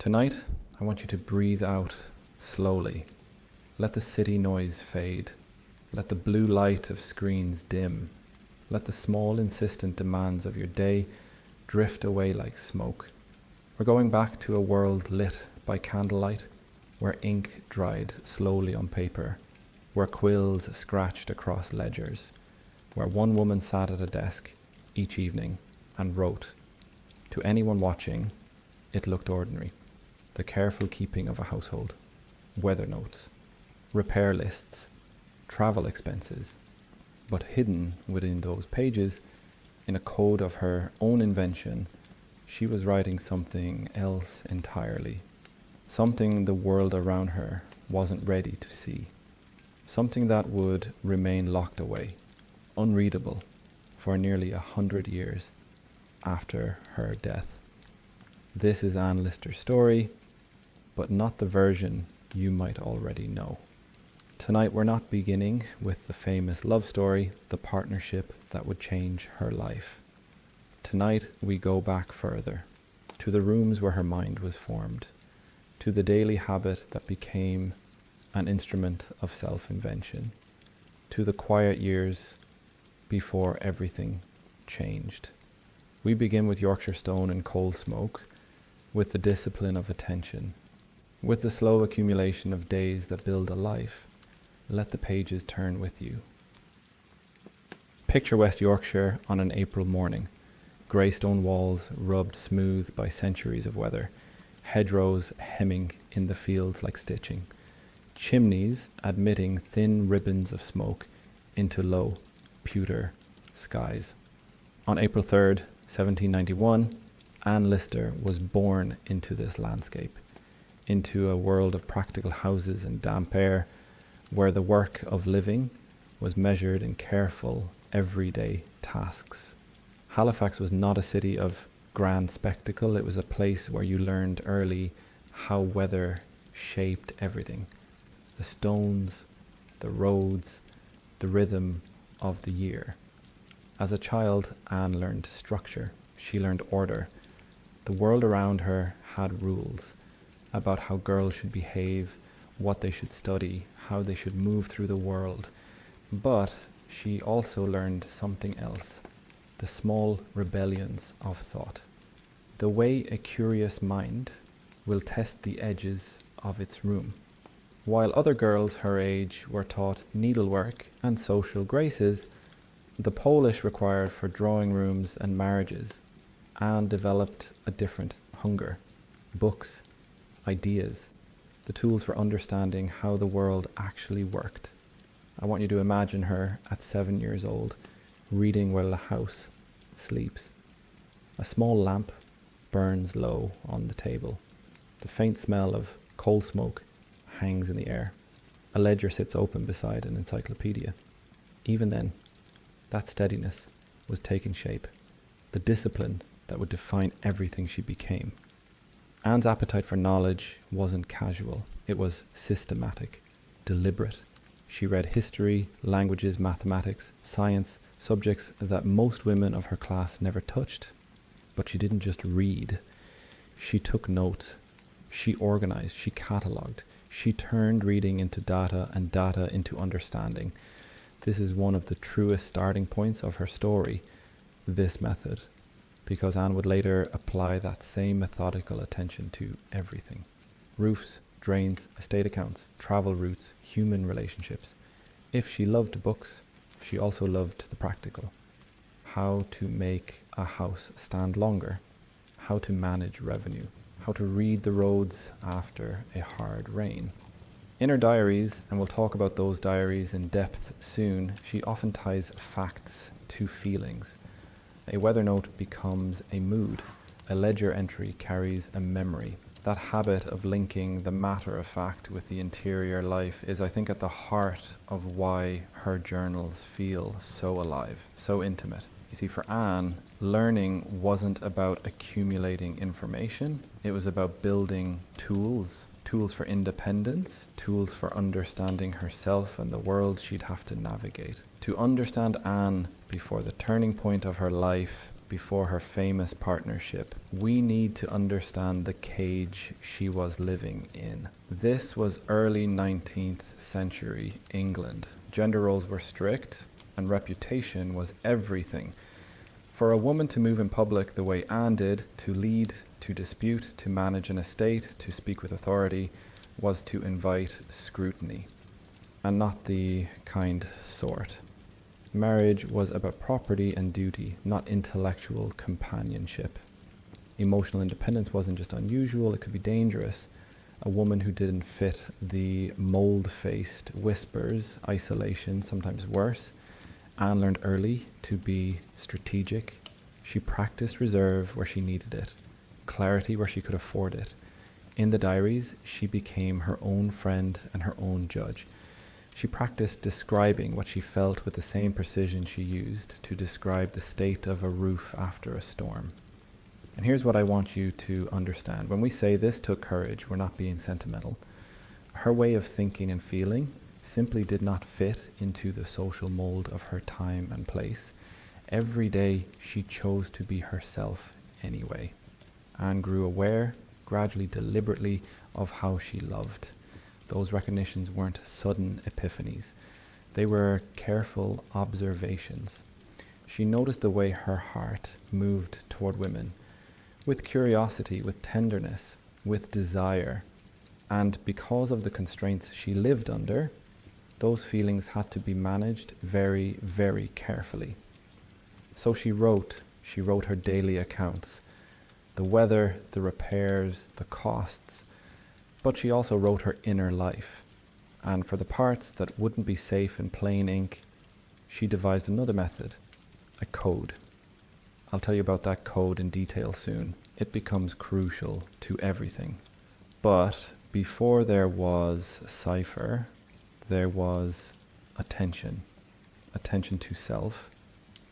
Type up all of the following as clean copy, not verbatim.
Tonight, I want you to breathe out slowly. Let the city noise fade. Let the blue light of screens dim. Let the small, insistent demands of your day drift away like smoke. We're going back to a world lit by candlelight, where ink dried slowly on paper, where quills scratched across ledgers, where one woman sat at a desk each evening and wrote. To anyone watching, it looked ordinary. The careful keeping of a household, weather notes, repair lists, travel expenses, but hidden within those pages, in a code of her own invention, she was writing something else entirely, something the world around her wasn't ready to see, something that would remain locked away, unreadable, for nearly 100 years after her death. This is Anne Lister's story, but not the version you might already know. Tonight we're not beginning with the famous love story, the partnership that would change her life. Tonight we go back further, to the rooms where her mind was formed, to the daily habit that became an instrument of self-invention, to the quiet years before everything changed. We begin with Yorkshire stone and coal smoke, with the discipline of attention, with the slow accumulation of days that build a life. Let the pages turn with you. Picture West Yorkshire on an April morning. Grey stone walls rubbed smooth by centuries of weather. Hedgerows hemming in the fields like stitching. Chimneys admitting thin ribbons of smoke into low, pewter skies. On April 3rd, 1791, Anne Lister was born into this landscape, into a world of practical houses and damp air, where the work of living was measured in careful, everyday tasks. Halifax was not a city of grand spectacle. It was a place where you learned early how weather shaped everything. The stones, the roads, the rhythm of the year. As a child, Anne learned structure. She learned order. The world around her had rules about how girls should behave, what they should study, how they should move through the world. But she also learned something else, the small rebellions of thought. The way a curious mind will test the edges of its room. While other girls her age were taught needlework and social graces, the polish required for drawing rooms and marriages, Anne developed a different hunger. Books, ideas, the tools for understanding how the world actually worked. I want you to imagine her at 7 years old, reading while the house sleeps. A small lamp burns low on the table. The faint smell of coal smoke hangs in the air. A ledger sits open beside an encyclopedia. Even then, that steadiness was taking shape, the discipline that would define everything she became. Anne's appetite for knowledge wasn't casual. It was systematic, deliberate. She read history, languages, mathematics, science, subjects that most women of her class never touched. But she didn't just read. She took notes. She organized. She catalogued. She turned reading into data and data into understanding. This is one of the truest starting points of her story, this method, because Anne would later apply that same methodical attention to everything. Roofs, drains, estate accounts, travel routes, human relationships. If she loved books, she also loved the practical. How to make a house stand longer, how to manage revenue, how to read the roads after a hard rain. In her diaries, and we'll talk about those diaries in depth soon, she often ties facts to feelings. A weather note becomes a mood. A ledger entry carries a memory. That habit of linking the matter of fact with the interior life is, I think, at the heart of why her journals feel so alive, so intimate. You see, for Anne, learning wasn't about accumulating information. It was about building tools for independence, tools for understanding herself and the world she'd have to navigate. To understand Anne before the turning point of her life, before her famous partnership, we need to understand the cage she was living in. This was early 19th century England. Gender roles were strict, and reputation was everything. For a woman to move in public the way Anne did, to lead, to dispute, to manage an estate, to speak with authority, was to invite scrutiny, and not the kind sort. Marriage was about property and duty, not intellectual companionship. Emotional independence wasn't just unusual, it could be dangerous. A woman who didn't fit the mold-faced whispers, isolation, sometimes worse. Anne learned early to be strategic. She practiced reserve where she needed it, clarity where she could afford it. In the Diaries, she became her own friend and her own judge. She practiced describing what she felt with the same precision she used to describe the state of a roof after a storm. And here's what I want you to understand. When we say this took courage, we're not being sentimental. Her way of thinking and feeling simply did not fit into the social mold of her time and place. Every day she chose to be herself anyway. Anne grew aware, gradually, deliberately, of how she loved. Those recognitions weren't sudden epiphanies. They were careful observations. She noticed the way her heart moved toward women, with curiosity, with tenderness, with desire. And because of the constraints she lived under, those feelings had to be managed very, very carefully. So she wrote her daily accounts, the weather, the repairs, the costs, but she also wrote her inner life. And for the parts that wouldn't be safe in plain ink, she devised another method, a code. I'll tell you about that code in detail soon. It becomes crucial to everything. But before there was cipher, there was attention to self,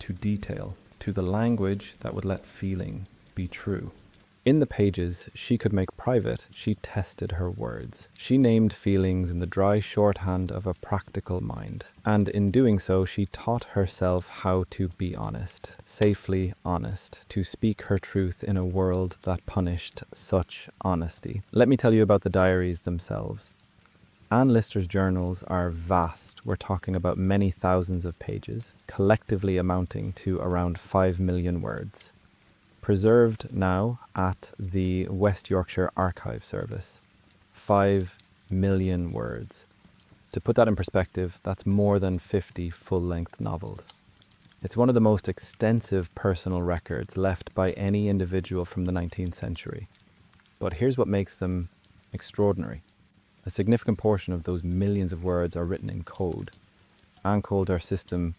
to detail, to the language that would let feeling be true. In the pages she could make private, she tested her words. She named feelings in the dry shorthand of a practical mind. And in doing so, she taught herself how to be honest, safely honest, to speak her truth in a world that punished such honesty. Let me tell you about the diaries themselves. Anne Lister's journals are vast. We're talking about many thousands of pages, collectively amounting to around 5 million words. Preserved now at the West Yorkshire Archive Service. 5 million words. To put that in perspective, that's more than 50 full-length novels. It's one of the most extensive personal records left by any individual from the 19th century. But here's what makes them extraordinary. A significant portion of those millions of words are written in code. Anne called her system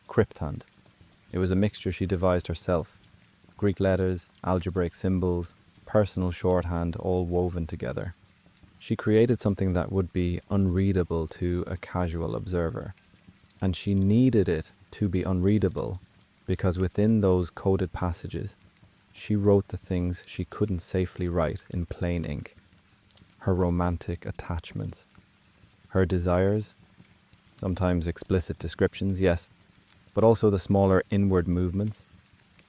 cryptand. It was a mixture she devised herself. Greek letters, algebraic symbols, personal shorthand, all woven together. She created something that would be unreadable to a casual observer. And she needed it to be unreadable because within those coded passages, she wrote the things she couldn't safely write in plain ink. Her romantic attachments, her desires, sometimes explicit descriptions, yes, but also the smaller inward movements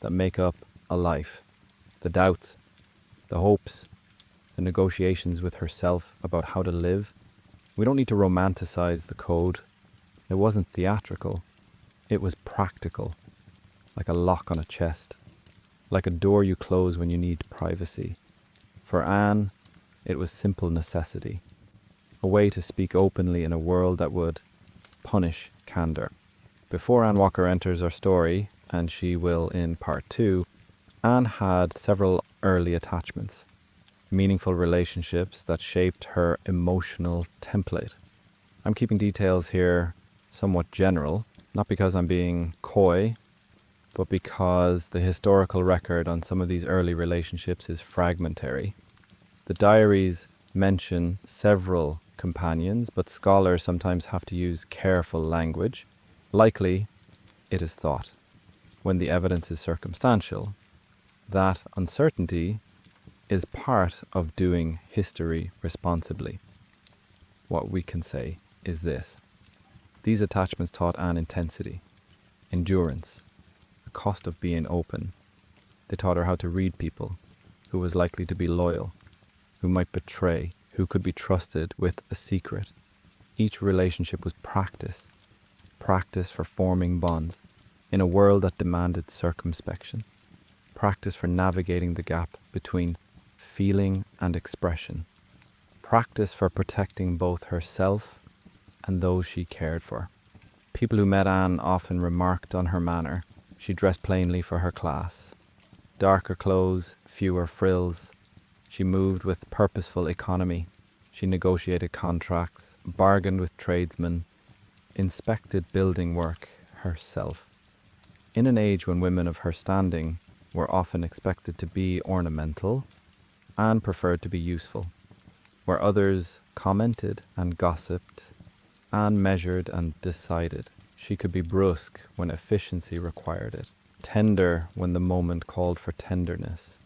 that make up a life, the doubts, the hopes, the negotiations with herself about how to live. We don't need to romanticize the code. It wasn't theatrical, it was practical, like a lock on a chest, like a door you close when you need privacy. For Anne, it was simple necessity, a way to speak openly in a world that would punish candor. Before Anne Walker enters our story, and she will in part 2, Anne had several early attachments, meaningful relationships that shaped her emotional template. I'm keeping details here somewhat general, not because I'm being coy, but because the historical record on some of these early relationships is fragmentary. The diaries mention several companions, but scholars sometimes have to use careful language. Likely, it is thought, when the evidence is circumstantial, that uncertainty is part of doing history responsibly. What we can say is this. These attachments taught Anne intensity, endurance, the cost of being open, They taught her how to read people, who was likely to be loyal, who might betray, who could be trusted with a secret. Each relationship was practice for forming bonds in a world that demanded circumspection, practice for navigating the gap between feeling and expression, practice for protecting both herself and those she cared for. People who met Anne often remarked on her manner. She dressed plainly for her class. Darker clothes, fewer frills. She moved with purposeful economy. She negotiated contracts, bargained with tradesmen, inspected building work herself. In an age when women of her standing were often expected to be ornamental, Anne preferred to be useful. Where others commented and gossiped, Anne measured and decided. She could be brusque when efficiency required it, tender when the moment called for tenderness,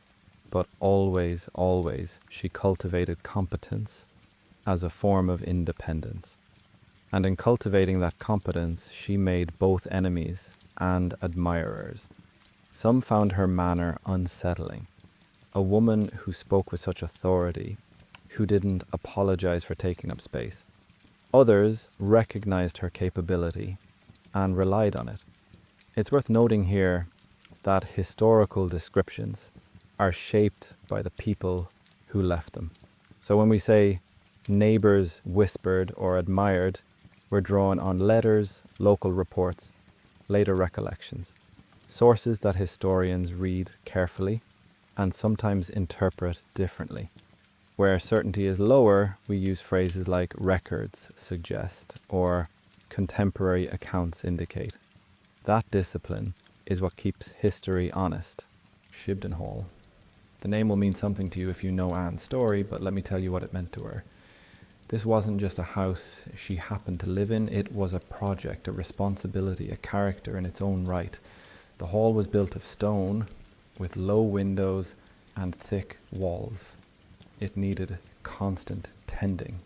but always, always she cultivated competence as a form of independence. And in cultivating that competence, she made both enemies and admirers. Some found her manner unsettling. A woman who spoke with such authority, who didn't apologize for taking up space. Others recognized her capability and relied on it. It's worth noting here that historical descriptions are shaped by the people who left them. So when we say neighbors whispered or admired, we're drawing on letters, local reports, later recollections, sources that historians read carefully and sometimes interpret differently. Where certainty is lower, we use phrases like records suggest or contemporary accounts indicate. That discipline is what keeps history honest. Shibden Hall. The name will mean something to you if you know Anne's story, but let me tell you what it meant to her. This wasn't just a house she happened to live in, it was a project, a responsibility, a character in its own right. The hall was built of stone with low windows and thick walls. It needed constant tending.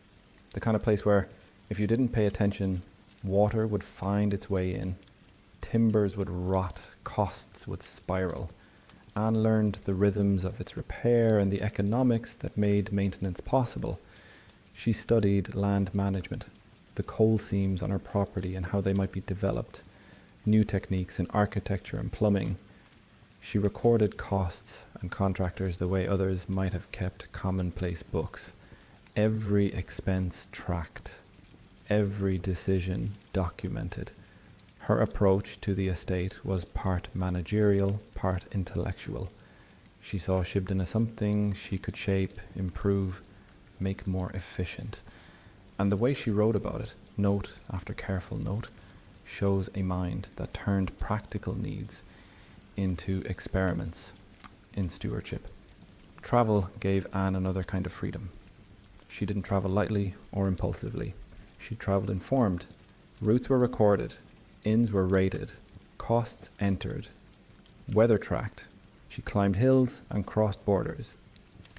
The kind of place where if you didn't pay attention, water would find its way in, timbers would rot, costs would spiral. Anne learned the rhythms of its repair and the economics that made maintenance possible. She studied land management, the coal seams on her property and how they might be developed, new techniques in architecture and plumbing. She recorded costs and contractors the way others might have kept commonplace books. Every expense tracked, every decision documented. Her approach to the estate was part managerial, part intellectual. She saw Shibden as something she could shape, improve, make more efficient. And the way she wrote about it, note after careful note, shows a mind that turned practical needs into experiments in stewardship. Travel gave Anne another kind of freedom. She didn't travel lightly or impulsively. She traveled informed. Routes were recorded, inns were rated, costs entered, weather tracked. She climbed hills and crossed borders.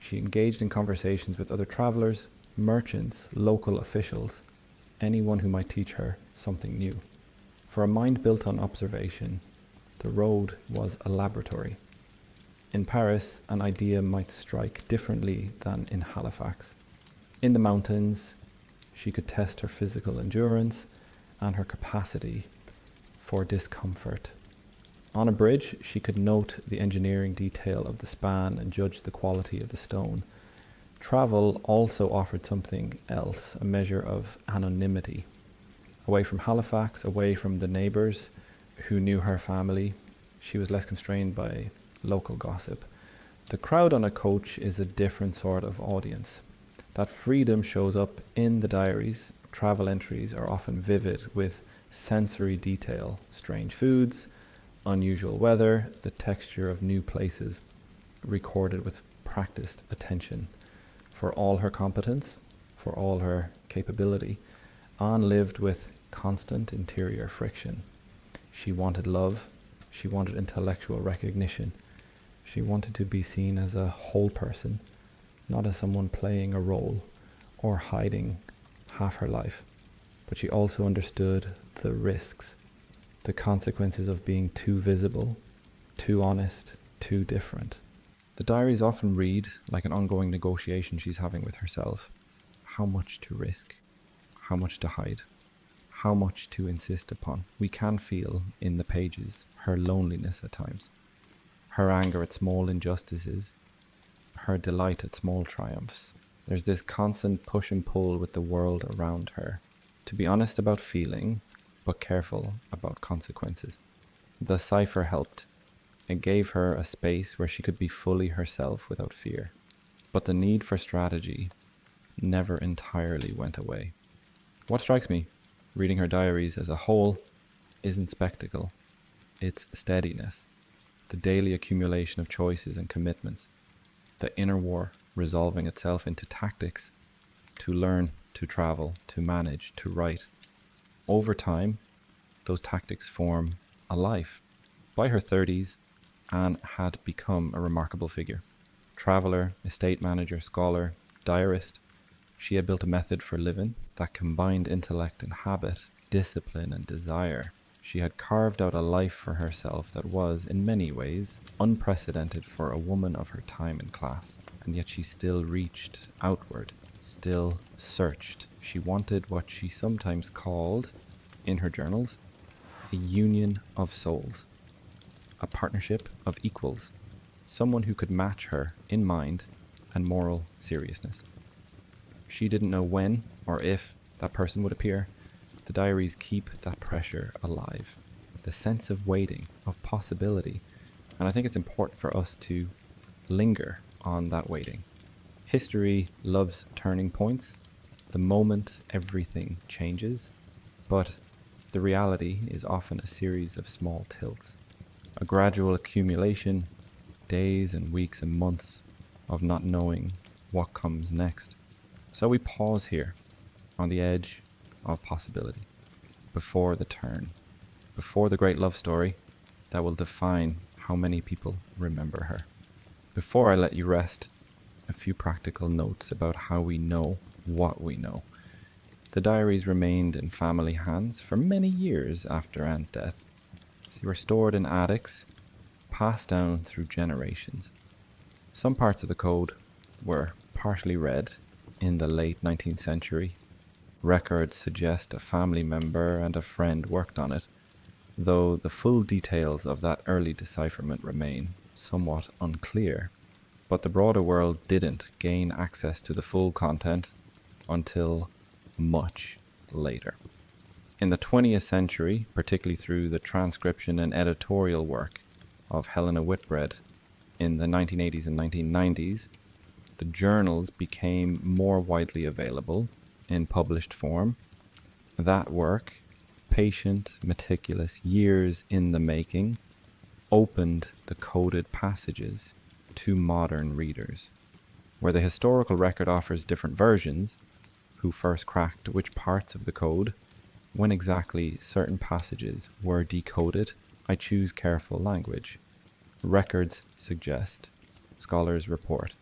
She engaged in conversations with other travelers, merchants, local officials, anyone who might teach her something new. For a mind built on observation, the road was a laboratory. In Paris, an idea might strike differently than in Halifax. In the mountains, she could test her physical endurance and her capacity for discomfort. On a bridge, she could note the engineering detail of the span and judge the quality of the stone. Travel also offered something else, a measure of anonymity. Away from Halifax, away from the neighbours who knew her family, she was less constrained by local gossip. The crowd on a coach is a different sort of audience. That freedom shows up in the diaries. Travel entries are often vivid with sensory detail, strange foods, unusual weather, the texture of new places, recorded with practiced attention. For all her competence, for all her capability, Anne lived with constant interior friction. She wanted love, she wanted intellectual recognition, she wanted to be seen as a whole person, not as someone playing a role or hiding half her life. But she also understood the risks, the consequences of being too visible, too honest, too different. The diaries often read like an ongoing negotiation she's having with herself. How much to risk? How much to hide? How much to insist upon? We can feel in the pages her loneliness at times, her anger at small injustices, her delight at small triumphs. There's this constant push and pull with the world around her, to be honest about feeling, but careful about consequences. The cipher helped. It gave her a space where she could be fully herself without fear. But the need for strategy never entirely went away. What strikes me, reading her diaries as a whole, isn't spectacle. It's steadiness, the daily accumulation of choices and commitments, the inner war resolving itself into tactics to learn, to travel, to manage, to write. Over time, those tactics form a life. By her 30s, Anne had become a remarkable figure. Traveller, estate manager, scholar, diarist, she had built a method for living that combined intellect and habit, discipline and desire. She had carved out a life for herself that was, in many ways, unprecedented for a woman of her time and class. And yet she still reached outward, still searched. She wanted what she sometimes called, in her journals, a union of souls, a partnership of equals, someone who could match her in mind and moral seriousness. She didn't know when or if that person would appear. The diaries keep that pressure alive, the sense of waiting, of possibility, and I think it's important for us to linger on that waiting. History loves turning points, the moment everything changes, but the reality is often a series of small tilts, a gradual accumulation, days and weeks and months of not knowing what comes next. So we pause here, on the edge of possibility, before the turn, before the great love story that will define how many people remember her. Before I let you rest, a few practical notes about how we know what we know. The diaries remained in family hands for many years after Anne's death. They were stored in attics, passed down through generations. Some parts of the code were partially read in the late 19th century. Records suggest a family member and a friend worked on it, though the full details of that early decipherment remain somewhat unclear. But the broader world didn't gain access to the full content until much later. In the 20th century, particularly through the transcription and editorial work of Helena Whitbread in the 1980s and 1990s, the journals became more widely available in published form. That work, patient, meticulous, years in the making, opened the coded passages to modern readers. Where the historical record offers different versions, who first cracked which parts of the code, when exactly certain passages were decoded, I choose careful language. Records suggest, scholars report.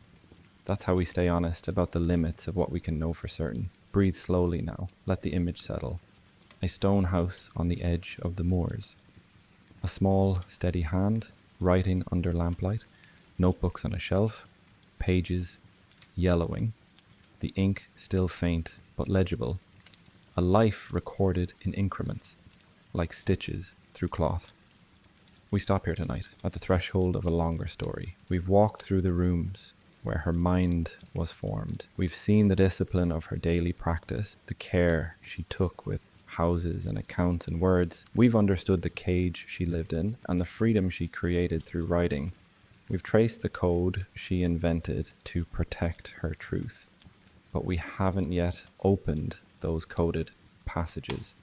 That's how we stay honest about the limits of what we can know for certain. Breathe slowly now, let the image settle. A stone house on the edge of the moors. A small, steady hand, writing under lamplight, notebooks on a shelf, pages yellowing, the ink still faint but legible, a life recorded in increments, like stitches through cloth. We stop here tonight, at the threshold of a longer story. We've walked through the rooms where her mind was formed. We've seen the discipline of her daily practice, the care she took with houses and accounts and words. We've understood the cage she lived in and the freedom she created through writing. We've traced the code she invented to protect her truth. But we haven't yet opened those coded passages.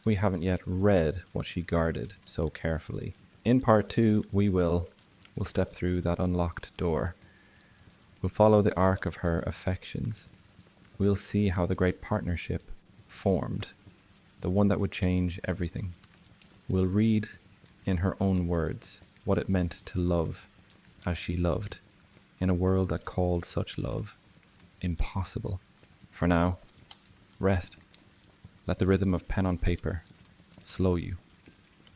We haven't yet read what she guarded so carefully. In part 2, we'll step through that unlocked door. We'll follow the arc of her affections. We'll see how the great partnership formed, the one that would change everything. We'll read in her own words what it meant to love as she loved, in a world that called such love impossible. For now, rest. Let the rhythm of pen on paper slow you.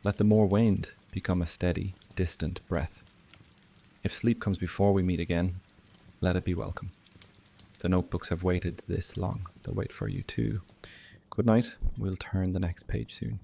Let the moor wind become a steady, distant breath. If sleep comes before we meet again, let it be welcome. The notebooks have waited this long. They'll wait for you too. Good night. We'll turn the next page soon.